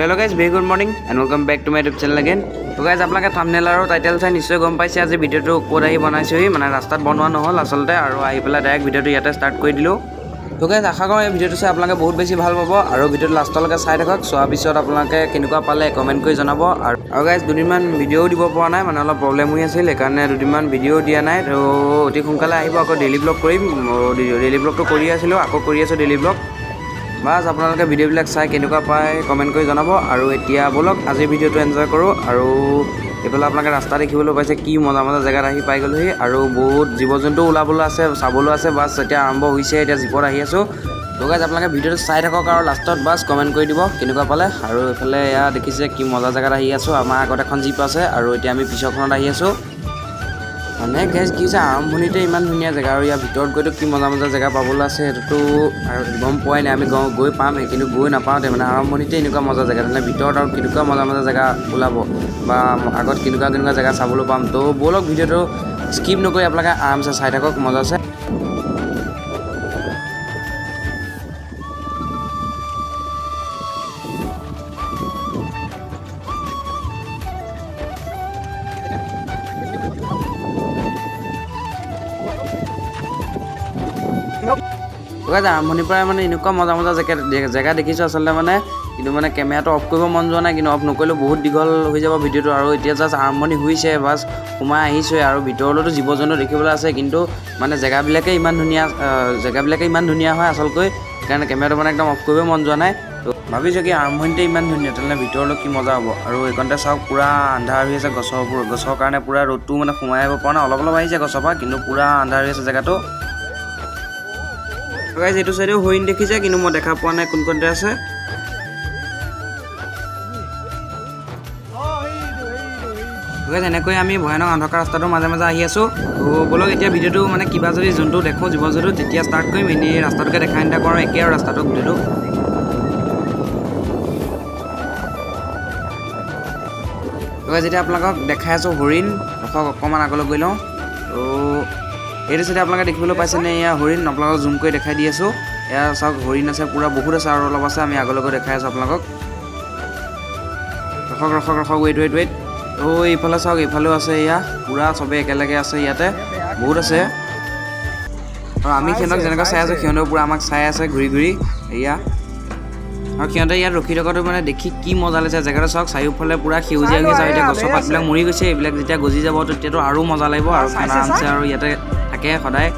Hello guys, very good morning and welcome back to my YouTube channel again. So guys, আপোনালোকে thumbnail আৰু title চাই নিশ্চয় গম পাইছে আজি ভিডিওটো কোড আহি বনাইছোহি মানে ৰাস্তাত বনোৱা নহল আসলতে আৰু আহি পেলাই ডাইৰেক্ট ভিডিওটো ইয়াতে ষ্টাৰ্ট কৰি দিলো। তো গাইজ আশা কৰোঁ এই ভিডিওটো চাই আপোনালোকে বহুত বেছি ভাল পাব আৰু ভিডিওটো লাষ্টলৈকে চাই থাকক। চোৱাৰ পিছত আপোনালোকে কেনেকুৱা পালে কমেণ্ট কৰি জনাব। আৰু গাইজ দুদিনমান ভিডিঅ'ও দিব পৰা নাই মানে অলপ প্ৰব্লেম হৈ আছিল সেইকাৰণে দুদিনমান ভিডিঅ' দিয়া নাই। তো অতি সোনকালে আহিব আকৌ ডেইলি ব্লগ কৰিম। ডেইলি ব্লগটো কৰি আছিলোঁ আকৌ কৰি আছোঁ ডেইলি ব্লগ। বাছ আপোনালোকে ভিডিঅ'বিলাক চাই কেনেকুৱা পায় কমেণ্ট কৰি জনাব। আৰু এতিয়া ব'লক আজিৰ ভিডিঅ'টো এনজয় কৰোঁ। আৰু এইফালে আপোনালোকে ৰাস্তা দেখিবলৈ পাইছে কি মজা মজা জেগাত আহি পাই গ'লোহি আৰু বহুত জীৱ জন্তু ওলাবলৈ আছে চাবলৈ আছে। বাছ এতিয়া আৰম্ভ হৈছে, এতিয়া জীপত আহি আছোঁ। তো গাইজ আপোনালোকে ভিডিঅ'টো চাই থাকক আৰু লাষ্টত বাছ কমেণ্ট কৰি দিব কেনেকুৱা পালে। আৰু এইফালে এয়া দেখিছে কি মজা জেগাত আহি আছোঁ। আমাৰ আগত এখন জীপ আছে আৰু এতিয়া আমি পিছৰখনত আহি আছোঁ। মানে গাইজ কি হৈছে আৰম্ভণিতে ইমান ধুনীয়া জেগা আৰু ইয়াৰ ভিতৰত গৈতো কি মজা মজা জেগা পাবলৈ আছে সেইটোতো আৰু গম পোৱাই নাই। আমি গৈ পামহে কিন্তু গৈ নাপাওঁতে মানে আৰম্ভণিতে এনেকুৱা মজা জেগা তেনে ভিতৰত আৰু কেনেকুৱা মজা মজা জেগা ওলাব বা আগত কেনেকুৱা কেনেকুৱা জেগা চাবলৈ পাম। তো ব'লক ভিডিঅ'টো স্কিপ নকৰি আপোনালোকে আৰামছে চাই থাকক, মজা আছে। আৰম্ভণিৰ পৰাই মানে এনেকুৱা মজা মজা জেগা দেখিছোঁ আচলতে মানে কিন্তু মানে কেমেৰাটো অফ কৰিব মন যোৱা নাই কিন্তু অফ নকৰিলেও বহুত দীঘল হৈ যাব ভিডিঅ'টো। আৰু এতিয়া জাষ্ট আৰম্ভণি হৈছে, বাছ সোমাই আহিছোঁৱে আৰু ভিতৰলৈতো জীৱ জন্তু দেখিবলৈ আছে কিন্তু মানে জেগাবিলাকে ইমান ধুনীয়া হয় আচলকৈ সেইকাৰণে কেমেৰাটো মানে একদম অফ কৰিব মন যোৱা নাই। তো ভাবিছোঁ কি আৰম্ভণিতে ইমান ধুনীয়া তেনেহ'লে ভিতৰলৈ কি মজা হ'ব। আৰু এইকণতে চাওক পূৰা আন্ধাৰ হৈ আছে গছৰ কাৰণে পূৰা ৰ'দটো মানে সোমাই আহিব পৰা নাই, অলপ অলপ আহিছে গছৰ পৰা কিন্তু পূৰা আন্ধাৰ হৈ আছে জেগাটো। গাইজ এইটো চাইডেও হৰিণ দেখিছে কিন্তু মই দেখা পোৱা নাই কোন কোনতে আছে। গাইজ এনেকৈ আমি ভয়ানক অন্ধকাৰ ৰাস্তাটোৰ মাজে মাজে আহি আছোঁ। তো ব'লক এতিয়া ভিডিঅ'টো মানে কিবা যদি যোনটো দেখোঁ জীৱ জন্তু তেতিয়া ষ্টাৰ্ট কৰিম। এনেই ৰাস্তাটোকে দেখাই নিদা কৰোঁ একেই আৰু ৰাস্তাটো গোটেইটো। গাইজ এতিয়া আপোনালোকক দেখাই আছোঁ হৰিণ। অকণমান আগলৈ গৈ লওঁ। তো এইটো চাইডে আপোনালোকে দেখিবলৈ পাইছেনে এয়া হৰিণ, আপোনালোকক জুম কৰি দেখাই দি আছোঁ। এয়া চাওক হৰিণ আছে পূৰা বহুত আছে আৰু অলপ আছে, আমি আগলৈ গৈ দেখাই আছোঁ আপোনালোকক। ৰখক ৱেইট। এইফালে চাওক এইফালেও আছে, এয়া পূৰা চবেই একেলগে আছে ইয়াতে বহুত আছে। আৰু আমি সিহঁতক যেনেকৈ চাই আছোঁ সিহঁতেও পূৰা আমাক চাই আছে ঘূৰি ঘূৰি এয়া। আৰু সিহঁতে ইয়াত ৰখি থকাটো মানে দেখি কি মজা লাগিছে। জেগাটো চাওক চাৰিওফালে পূৰা সেউজীয়া হৈ আছে আৰু এতিয়া গছৰ পাতবিলাক মৰি গৈছে। এইবিলাক যেতিয়া গজি যাব তেতিয়াতো আৰু মজা লাগিব আৰু আৰামছে আৰু ইয়াতে থাকে সদায়।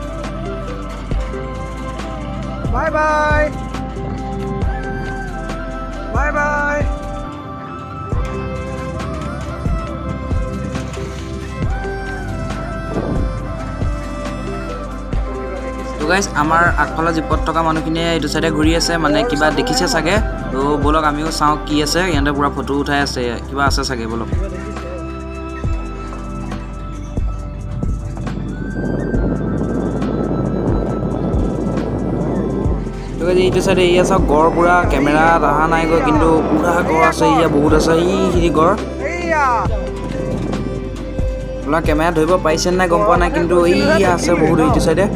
Bye bye. তো গাইজ আমাৰ আগফালে জীপত থকা মানুহখিনিয়ে এইটো চাইডে ঘূৰি আছে মানে কিবা দেখিছে চাগে। তো ব'লক আমিও চাওঁ কি আছে। সিহঁতে পূৰা ফটো উঠাই আছে, কিবা আছে চাগে ব'লক। এইটো চাইডে এয়া চাওক গড় পূৰা কেমেৰাত অহা নাইগৈ কিন্তু পূৰা গড় আছে, ইয়া বহুত আছে এইখিনি গড়। আপোনাৰ কেমেৰা ধৰিব পাৰিছে নাই গম পোৱা নাই কিন্তু এইয়া আছে বহুত এইটো চাইডে।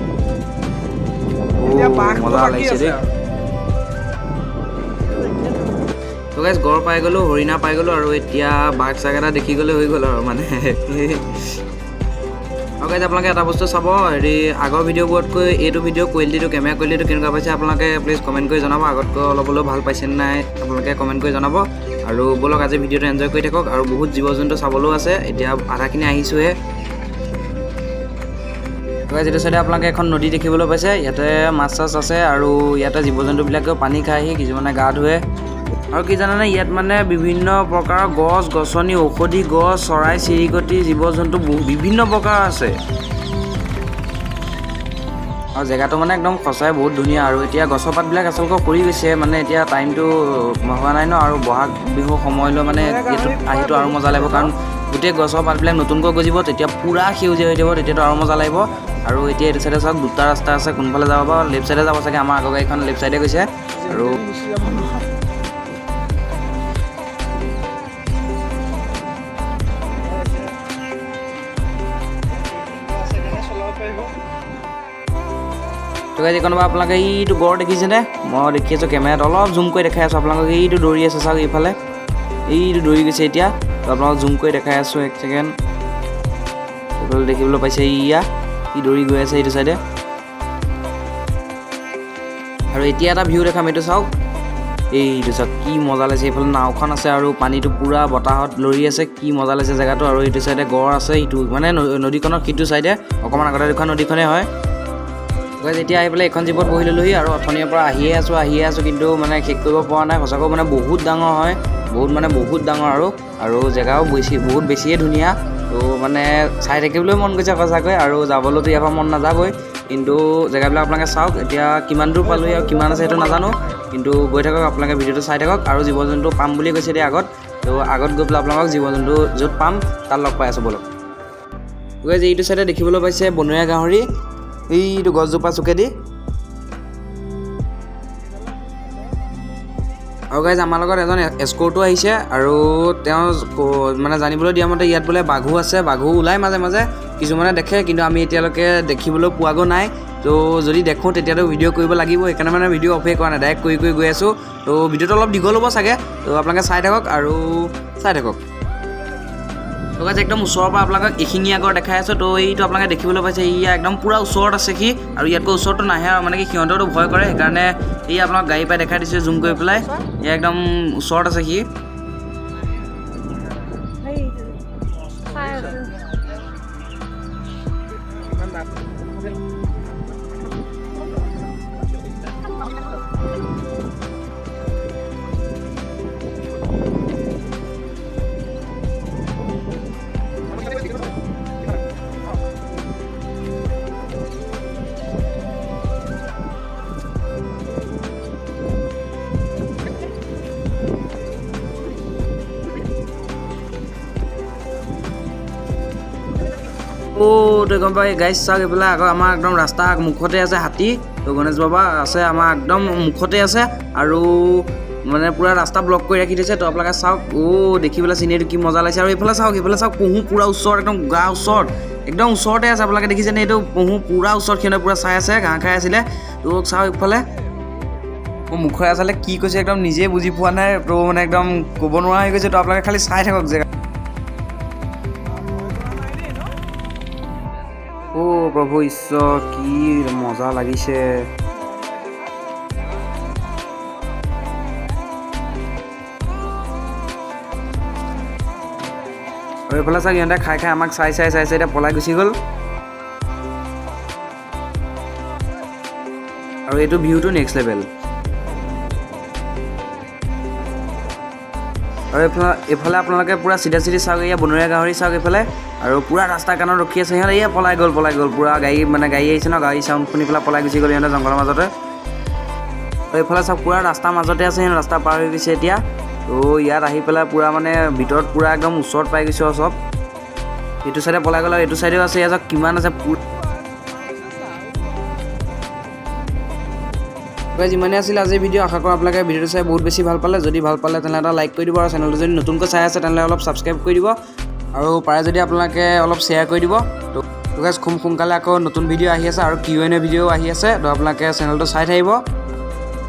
মজা লাগিছে দেই। তো গাইজ গড় পাই গ'লোঁ, হৰিণা পাই গ'লোঁ আৰু এতিয়া বাঘ চাঘ এটা দেখি গ'লে হৈ গ'ল আৰু মানে। আৰু গাইজ আপোনালোকে এটা বস্তু চাব, আগৰ ভিডিঅ'বোৰতকৈ এইটো ভিডিঅ' কোৱালিটিটো কেমেৰা কোৱালিটিটো কেনেকুৱা পাইছে আপোনালোকে প্লিজ কমেণ্ট কৰি জনাব। আগতকৈ অলপ হ'লেও ভাল পাইছে নাই আপোনালোকে কমেণ্ট কৰি জনাব। আৰু ব'লক আজি ভিডিঅ'টো এনজয় কৰি থাকক। আৰু বহুত জীৱ জন্তু চাবলৈও আছে, এতিয়া আধাখিনি আহিছোঁহে। যিটো চাইডে আপোনালোকে এখন নদী দেখিবলৈ পাইছে, ইয়াতে মাছ চাছ আছে আৰু ইয়াতে জীৱ জন্তুবিলাকেও পানী খাইহি, কিছুমানে গা ধুৱে। আৰু কি জানেনে ইয়াত মানে বিভিন্ন প্ৰকাৰৰ গছ গছনি, ঔষধি গছ, চৰাই চিৰিকটি, জীৱ জন্তু বিভিন্ন প্ৰকাৰৰ আছে। আৰু জেগাটো মানে একদম সঁচাই বহুত ধুনীয়া। আৰু এতিয়া গছৰ পাতবিলাক আচলতে সৰি গৈছে মানে এতিয়া টাইমটো হোৱা নাই ন, আৰু বহাগ বিহুৰ সময়লৈ মানে এইটোত আহিটো আৰু মজা লাগিব কাৰণ গোটেই গছৰ পাতবিলাক নতুনকৈ গজিব, তেতিয়া পূৰা সেউজীয়া হৈ যাব, তেতিয়াতো আৰু মজা লাগিব। আৰু এতিয়া এইটো চাইডে চাওক দুটা ৰাস্তা আছে, কোনফালে যাব বা লেফ্ট চাইডে যাব চাগে। আমাৰ আগৰ গাড়ীখন লেফ্ট চাইডে গৈছে। আৰু তো গাইজ কোনোবা আপোনালোকে এইটো গড় দেখিছেনে? মই দেখি আছোঁ কেমেৰাত অলপ জুম কৰি দেখাই আছোঁ আপোনালোকক। এইটো দৌৰি আছে চাওক এইফালে এইটো দৌৰি গৈছে এতিয়া তো আপোনালোকক জুম কৰি দেখাই আছোঁ 1 ছেকেণ্ড এইফালে দেখিবলৈ পাইছে ইয়া ই দৌৰি গৈ আছে এইটো চাইডে আৰু এতিয়া এটা ভিউ দেখাম এইটো চাওক এইটো চাওক কি মজা লাগিছে এইফালে নাওখন আছে আৰু পানীটো পুৰা বতাহত লৰি আছে কি মজা লাগিছে জেগাটো আৰু এইটো চাইডে গড় আছে ইটো মানে নদীখনৰ সিটো চাইডে অকণমান আগতে দুখন নদীখনেই হয় এতিয়া আহি পেলাই এখন জীপত বহি ল'লোহি আৰু অথনিৰ পৰা আহিয়ে আছোঁ কিন্তু মানে শেষ কৰিব পৰা নাই সঁচাকৈ মানে বহুত ডাঙৰ হয় বহুত ডাঙৰ আৰু জেগাও বহুত বেছিয়ে ধুনীয়া তো মানে চাই থাকিবলৈ মন গৈছে সঁচাকৈ আৰু যাবলৈতো ইয়াৰ পৰা মন নাযাবই কিন্তু জেগাবিলাক আপোনালোকে চাওক এতিয়া কিমান দূৰ পালোহি আৰু কিমান আছে সেইটো নাজানো কিন্তু গৈ থাকক আপোনালোকে ভিডিঅ'টো চাই থাকক আৰু জীৱ জন্তু পাম বুলি কৈছে এতিয়া আগত তো আগত গৈ পেলাই আপোনালোকক জীৱ জন্তু য'ত পাম তাত লগ পাই আছোঁ বলক গৈ যে এইটো চাইডে দেখিবলৈ পাইছে বনৰীয়া গাহৰি এইটো গছজোপা চুকেদি আৰু গাইজ আমাৰ লগত এজন এস্কৰ্টো আহিছে আৰু তেওঁ মানে জানিবলৈ দিয়া মতে ইয়াত বোলে বাঘু আছে বাঘু ওলাই মাজে মাজে কিছুমানে দেখে কিন্তু আমি এতিয়ালৈকে দেখিবলৈ পোৱাগৈ নাই তো যদি দেখোঁ তেতিয়াতো ভিডিঅ' কৰিব লাগিব সেইকাৰণে মানে ভিডিঅ' অফেই কৰা নাই ডাইৰেক্ট কৰি গৈ আছোঁ তো ভিডিঅ'টো অলপ দীঘল হ'ব চাগে তো আপোনালোকে চাই থাকক তো গাইজ একদম ওচৰৰ পৰা আপোনালোকক এশিঙীয়া গড় দেখাই আছোঁ তো এইটো আপোনালোকে দেখিবলৈ পাইছে ইয়া একদম পূৰা ওচৰত আছে সি আৰু ইয়াতকৈ ওচৰতো নাহে আৰু মানে কি সিহঁতৰতো ভয় কৰে সেইকাৰণে এই আপোনাক গাড়ী পাই দেখাই দিছোঁ জুম কৰি পেলাই ইয়া একদম ওচৰত আছে সি তো গম পাই গাইজ চাওক এইফালে আকৌ আমাৰ একদম ৰাস্তা মুখতে আছে হাতী তো গণেশ বাবা আছে আমাৰ একদম মুখতে আছে আৰু মানে পূৰা ৰাস্তা ব্লক কৰি ৰাখি দিছে তো আপোনালোকে চাওক দেখিবলৈ চিনেৰীটো কি মজা লাগিছে আৰু এইফালে চাওক পহু পূৰা ওচৰত একদম গা ওচৰত একদম ওচৰতে আছে আপোনালোকে দেখিছেনে এইটো পহু পূৰা ওচৰত সিহঁতে পূৰা চাই আছে ঘাঁহ খাই আছিলে তো চাওক ইফালে মুখৰে আচলতে কি কৈছে একদম নিজে বুজি পোৱা নাই তো মানে একদম ক'ব নোৱাৰা হৈ গৈছে তো আপোনালোকে খালি চাই থাকক জেগা প্ৰভু ঈশ্বৰ কি মজা লাগিছে আৰু এইফালে চাওক সিহঁতে খাই আমাক চাই এতিয়া পলাই গুচি গ'ল আৰু এইটো ভিউটো নেক্সট লেভেল আৰু এইফালে আপোনালোকে পূৰা চিধা চাওক এয়া বনৰীয়া গাহৰি চাওক এইফালে আৰু পূৰা ৰাস্তাৰ কাণত ৰখি আছে সিহঁতে এয়া পলাই গ'ল পূৰা গাড়ী আহিছে ন গাড়ী চাউণ্ড শুনি পেলাই পলাই গুচি গ'ল সিহঁতে জংঘলৰ মাজতে আৰু এইফালে চাওক পূৰা ৰাস্তাৰ মাজতে আছে সিহঁতে ৰাস্তা পাৰ হৈ গৈছে এতিয়া তো ইয়াত আহি পেলাই পূৰা মানে ভিতৰত পূৰা একদম ওচৰত পাই গৈছে আৰু চব এইটো চাইডে পলাই গ'ল আৰু এইটো চাইডেও আছে ইয়াত কিমান আছে যিমানে আছিলে আজি ভিডিঅ' আশা কৰোঁ আপোনালোকে ভিডিঅ'টো চাই বহুত বেছি ভাল পালে যদি ভাল পালে তেনেহ'লে এটা লাইক কৰি দিব আৰু চেনেলটো যদি নতুনকৈ চাই আছে তেনেহ'লে অলপ ছাবস্ক্ৰাইব কৰি দিব আৰু পাৰে যদি আপোনালোকে অলপ শ্বেয়াৰ কৰি দিব তো গাইজ খুব সোনকালে আকৌ নতুন ভিডিঅ' আহি আছে আৰু Q&A ভিডিঅ' আহি আছে তো আপোনালোকে চেনেলটো চাই থাকিব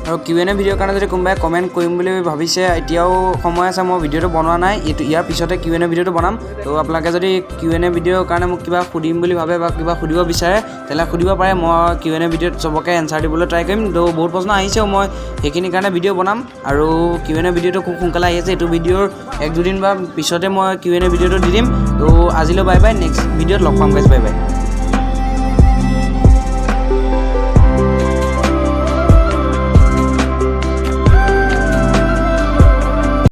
আৰু Q&A ভিডিঅ'ৰ কাৰণে যদি কোনোবাই কমেণ্ট কৰিম বুলি ভাবিছে এতিয়াও সময় আছে মই ভিডিঅ'টো বনোৱা নাই ইয়াৰ পিছতে Q&A ভিডিঅ'টো বনাম তো আপোনালোকে যদি Q&A ভিডিঅ'ৰ কাৰণে মোক কিবা সুধিম বুলি ভাবে বা কিবা সুধিব বিচাৰে তেতিয়াহ'লে সুধিব পাৰে মই Q&A ভিডিঅ'ত চবকে এনচাৰ দিবলৈ ট্ৰাই কৰিম তো বহুত প্ৰশ্ন আহিছেও মই সেইখিনিৰ কাৰণে ভিডিঅ' বনাম আৰু Q&A ভিডিঅ'টো খুব সোনকালে আহি আছে এইটো ভিডিঅ'ৰ 1-2 দিন বা পিছতে মই Q&A ভিডিঅ'টো দি দিম তো আজিলৈ বাই বাই নেক্সট ভিডিঅ'ত লগ পাম গাইজ বাই বাই